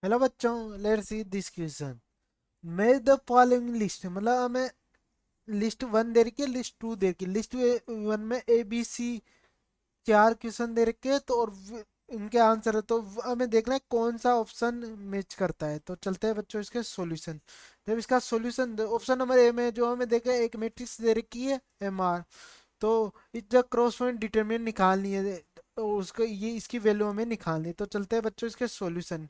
Hello बच्चों, let's see this question. Make the following list, मतलब हमें लिस्ट वन दे रखी है, लिस्ट टू दे रखी है। लिस्ट वन में ए बी सी चार क्वेश्चन दे रखे हैं, तो और इनके आंसर है, तो हमें देखना है कौन सा ऑप्शन मैच करता है। तो चलते हैं बच्चों इसके सॉल्यूशन। जब इसका सॉल्यूशन ऑप्शन नंबर ए में जो हमें देखा है, एक मैट्रिक्स दे रखी है एम आर। तो इस क्रॉस पॉइंट डिटरमिनेंट निकालनी है, तो उसको ये इसकी वैल्यू हमें निकालनी है। तो चलते हैं बच्चों इसके सॉल्यूशन।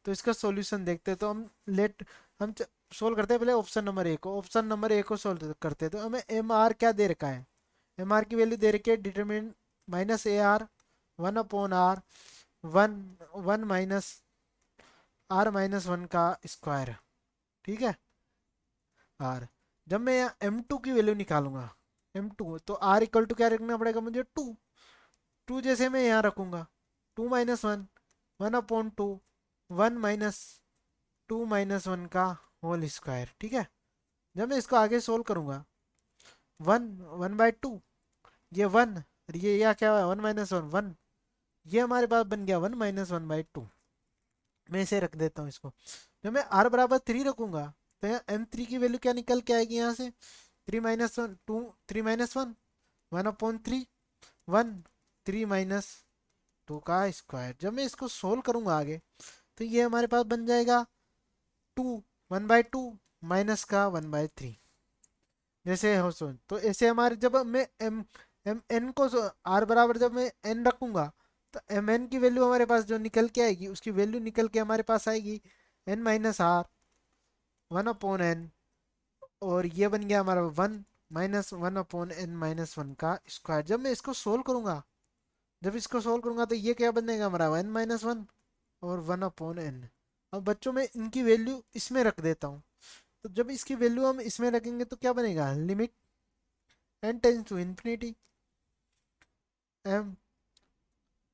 तो इसका सॉल्यूशन देखते हैं। तो हम सोल्व करते हैं पहले ऑप्शन नंबर ए को। ऑप्शन नंबर ए को सोल्व करते हैं। तो हमें एम आर क्या दे रखा है, एम आर की वैल्यू दे रखी है determinant minus a r one upon r one, one minus r minus one का स्क्वायर। ठीक है। आर, जब मैं यहाँ एम टू की वैल्यू निकालूंगा, एम टू, तो आर इक्वल टू क्या रखना पड़ेगा मुझे, टू। टू जैसे मैं यहाँ रखूंगा, two minus one, one upon two, one minus two minus one का होल स्क्वायर। ठीक है। जब मैं इसको आगे सोल्व करूंगा, वन, वन बाई टू, ये वन, और ये यहाँ क्या हुआ, वन माइनस वन, वन। ये हमारे पास बन गया one minus one by to. मैं इसे रख देता हूँ इसको। जब मैं आर बराबर थ्री रखूंगा, तो यहाँ एम थ्री की वैल्यू क्या निकल के आएगी यहाँ से, three minus one, two, three minus one, one upon three, one, three minus two का स्क्वायर। जब मैं इसको सोल्व करूंगा आगे, तो ये हमारे पास बन जाएगा two, one by two minus का वन बाई थ्री। जैसे हो सो, तो ऐसे हमारे जब मैं एम एम एन को आर बराबर जब मैं एन रखूंगा, तो एम एन की वैल्यू हमारे पास जो निकल के आएगी, उसकी वैल्यू निकल के हमारे पास आएगी n minus r one upon n. और ये बन गया हमारा one minus one upon n minus one का स्क्वायर। जब मैं इसको सोल्व करूंगा, जब इसको सोल्व करूंगा, तो ये क्या बनेगा हमारा वन माइनस वन और वन अपॉन एन। अब बच्चों में इनकी वैल्यू इसमें रख देता हूँ। तो जब इसकी वैल्यू हम इसमें रखेंगे, तो क्या बनेगा, limit n tends to infinity m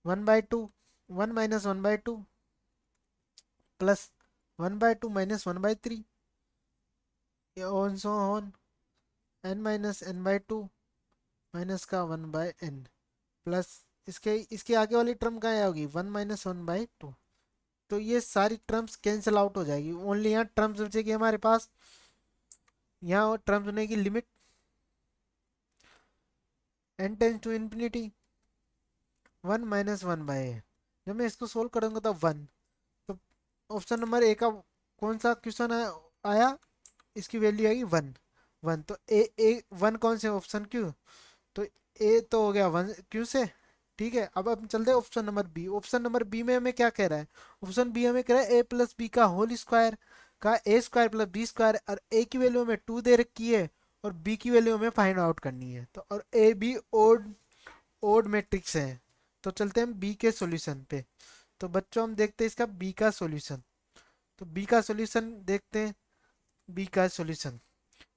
one by two, one minus one by two plus one by two minus one by three, on so on, n minus n by two minus का one by n plus इसके इसके आगे वाली term क्या होगी, one minus one by two. तो ये सारी टर्म्स कैंसिल आउट हो जाएगी, ओनली यहाँ टर्म्स बचेगी हमारे पास। यहाँ टर्म्स होने की limit n tends to infinity one minus one by. जब मैं इसको सोल्व करूंगा तो वन। तो ऑप्शन नंबर ए का कौन सा क्वेश्चन आया, इसकी वैल्यू आएगी वन। वन तो ए वन कौन से ऑप्शन क्यू, तो ए तो हो गया वन क्यू से। ठीक है। अब हम चलते हैं option number B. Option number B में हमें क्या कह रहा है, ऑप्शन बी हमें कह रहा है ए प्लस बी का होल स्क्वायर का ए स्क्वायर प्लस बी स्क्वायर, और ए की वैल्यू हमें टू दे रखी है और बी की वैल्यू हमें फाइंड आउट करनी है। तो और A B odd odd matrix है। तो चलते हैं हम बी के सॉल्यूशन पे। तो बच्चों हम देखते हैं इसका बी का सॉल्यूशन। तो बी का सॉल्यूशन देखते हैं। बी का सॉल्यूशन,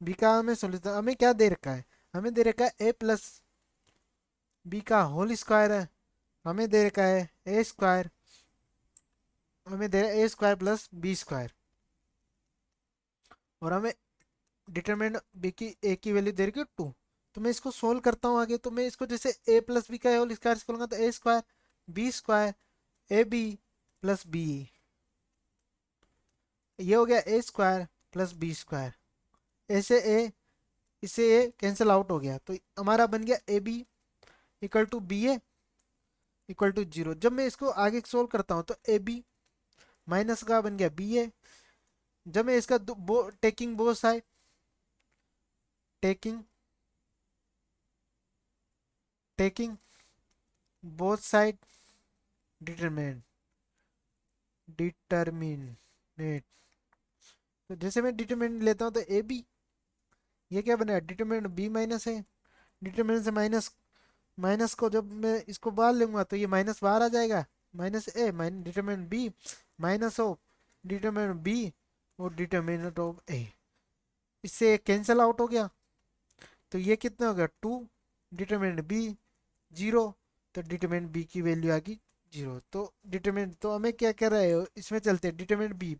बी का हमें सॉल्यूशन हमें क्या दे रखा है, हमें दे रखा है ए प्लस बी का होल स्क्वायर है, हमें दे रखा है ए स्क्वायर, हमें दे रहा है ए स्क्वायर प्लस बी स्क्वायर, और हमें डिटरमिनेंट बी की ए की वैल्यू दे रखी है टू। तो मैं इसको सोल्व करता हूँ आगे। तो मैं इसको जैसे ए प्लस बी का होल स्क्वायर से बोलूंगा, तो A square B square A B plus B, ये हो गया A square plus B square. ऐसे ए, इससे ए कैंसिल आउट हो गया, तो हमारा बन गया A B equal to B A equal to zero. जब मैं इसको आगे सोल्व करता हूँ, तो ए बी माइनस का बन गया बी ए। जब मैं इसका taking both side, taking taking both side determinant, determinate, तो जैसे मैं डिटरमिनेंट लेता हूँ, तो ए बी, ये क्या बनेगा, डिटरमिनेंट बी माइनस है। डिटरमिनेंट से माइनस, माइनस को जब मैं इसको बाहर लूंगा, तो ये माइनस बाहर आ जाएगा, minus A minus determinant B minus of determinant B और डिटरमिनेंट ऑफ ए, इससे कैंसिल आउट हो गया। तो ये कितना हो गया, टू, डिटरमिनेंट बी जीरो, तो डिटरमिनेंट बी की वैल्यू आ गई जीरो। तो डिटरमिनेंट, तो हमें क्या कर रहे हो, इसमें चलते हैं डिटरमिनेंट बी,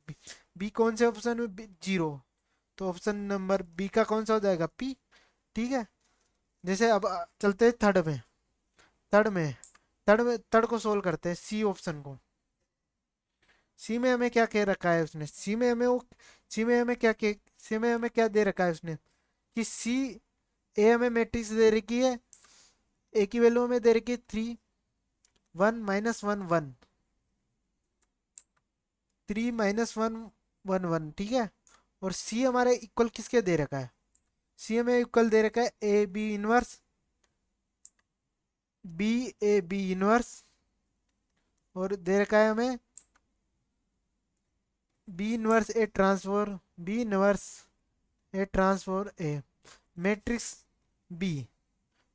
बी कौन से ऑप्शन में, जीरो। तो ऑप्शन नंबर बी का कौन सा हो जाएगा, पी। ठीक है। जैसे अब चलते हैं थर्ड में। थर्ड में थर्ड को सोल्व करते हैं, सी ऑप्शन को। सी में हमें क्या कह रखा है उसने, सी में हमें क्या दे रखा है उसने कि सी ए हमें मैट्रिक्स दे रखी है, ए की वैल्यू हमें दे रखी है 3 1 - 1 1, 3 - 1 1 1, ठीक है। और सी हमारे इक्वल किसके दे रखा है, सी हमें इक्वल दे रखा है A B inverse, B A B inverse, और दे रखा है हमें B inverse A transfer, B inverse A transfer A matrix B.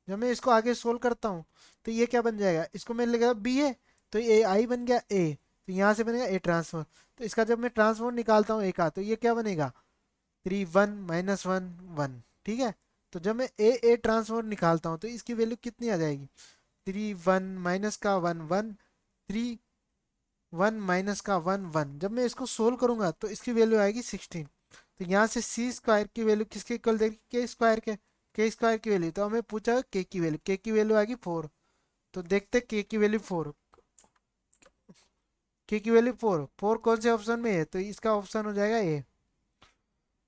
जब मैं इसको आगे सोल्व करता हूँ तो ये क्या बन जाएगा, इसको मैं लिखा बी है तो ये आई बन गया ए, तो यहाँ से बनेगा ए ट्रांसफर। तो इसका जब मैं ट्रांसफर निकालता हूँ ए का तो ये क्या बनेगा 3 1 - 1 1, ठीक है। तो जब मैं ए ट्रांसफर निकालता हूँ तो इसकी वैल्यू कितनी आ जाएगी, 3 1 माइनस का 1 1, 3 1 - का 1 1। जब मैं इसको सोल्व करूंगा तो इसकी वैल्यू आएगी 16। तो यहाँ से सी स्क्वायर की वैल्यू किसके इक्वल देगी, के स्क्वायर की वैल्यू। तो हमें पूछा के की वैल्यू आएगी 4। तो देखते के की वैल्यू 4, के की वैल्यू 4 कौन से ऑप्शन में है, तो इसका ऑप्शन हो जाएगा ए।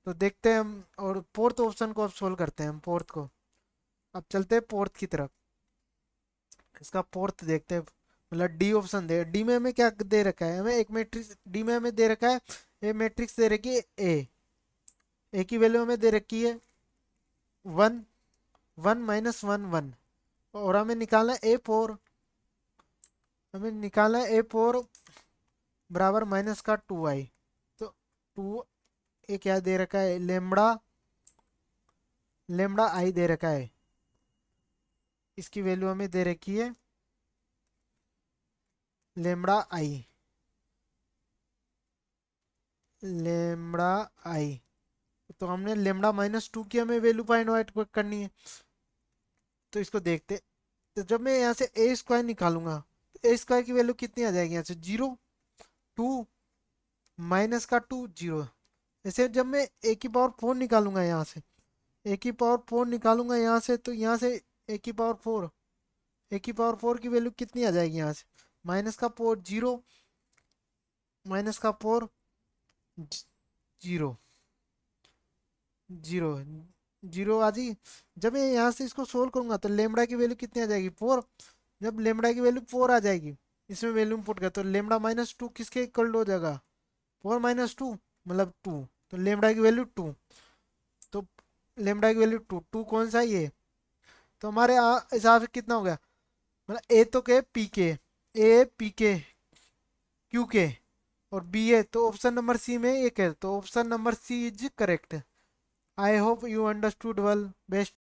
तो देखते हैं हम, और फोर्थ ऑप्शन को अब सोल्व करते हैं हम, फोर्थ को। अब चलते हैं फोर्थ की तरफ, इसका फोर्थ देखते हैं। मतलब डी ऑप्शन दे, डी में हमें क्या दे रखा है, हमें एक मैट्रिक्स डी में हमें दे रखा है, ए मैट्रिक्स दे रखी है ए की वैल्यू हमें दे रखी है 1 1 - 1 1, और हमें निकालना है ए 4, हमें निकालना है ए 4 बराबर माइनस का 2 आई। तो 2 ए क्या दे रखा है, लेमड़ा लेमड़ा आई दे रखा है, इसकी वैल्यू हमें दे रखी है लेमड़ा आई, लेमड़ा आई। तो हमने लेमड़ा -2 की हमें वैल्यू फाइंड आउट करनी है। तो इसको देखते, तो जब मैं यहाँ से ए स्क्वायर निकालूंगा तो ए स्क्वायर की वैल्यू कितनी आ जाएगी, यहाँ से 0 2 -2 0। ऐसे जब मैं ए की पावर 4 निकालूंगा यहाँ से, ए की पावर 4 निकालूंगा यहाँ से, तो यहाँ से ए की पावर 4 ए की पावर 4 की वैल्यू कितनी आ जाएगी, यहाँ से -4 0 -4 0 0 0 आ जी। जब मैं यहाँ से इसको सोल्व करूंगा तो लेमड़ा की वैल्यू कितनी आ जाएगी 4। जब लेमड़ा की वैल्यू 4 आ जाएगी, इसमें वैल्यू पुट कर, तो लेमड़ा -2 किसके इक्वल हो जाएगा, 4 - 2 मतलब 2। तो लेमड़ा की वैल्यू 2, तो लेमड़ा की वैल्यू 2 कौन सा ये, तो हमारे हिसाब से कितना हो गया, मतलब ए तो के पी के, ए पी के क्यू के, और बी है तो ऑप्शन नंबर सी में एक है, तो option number C is correct. I hope you understood well best.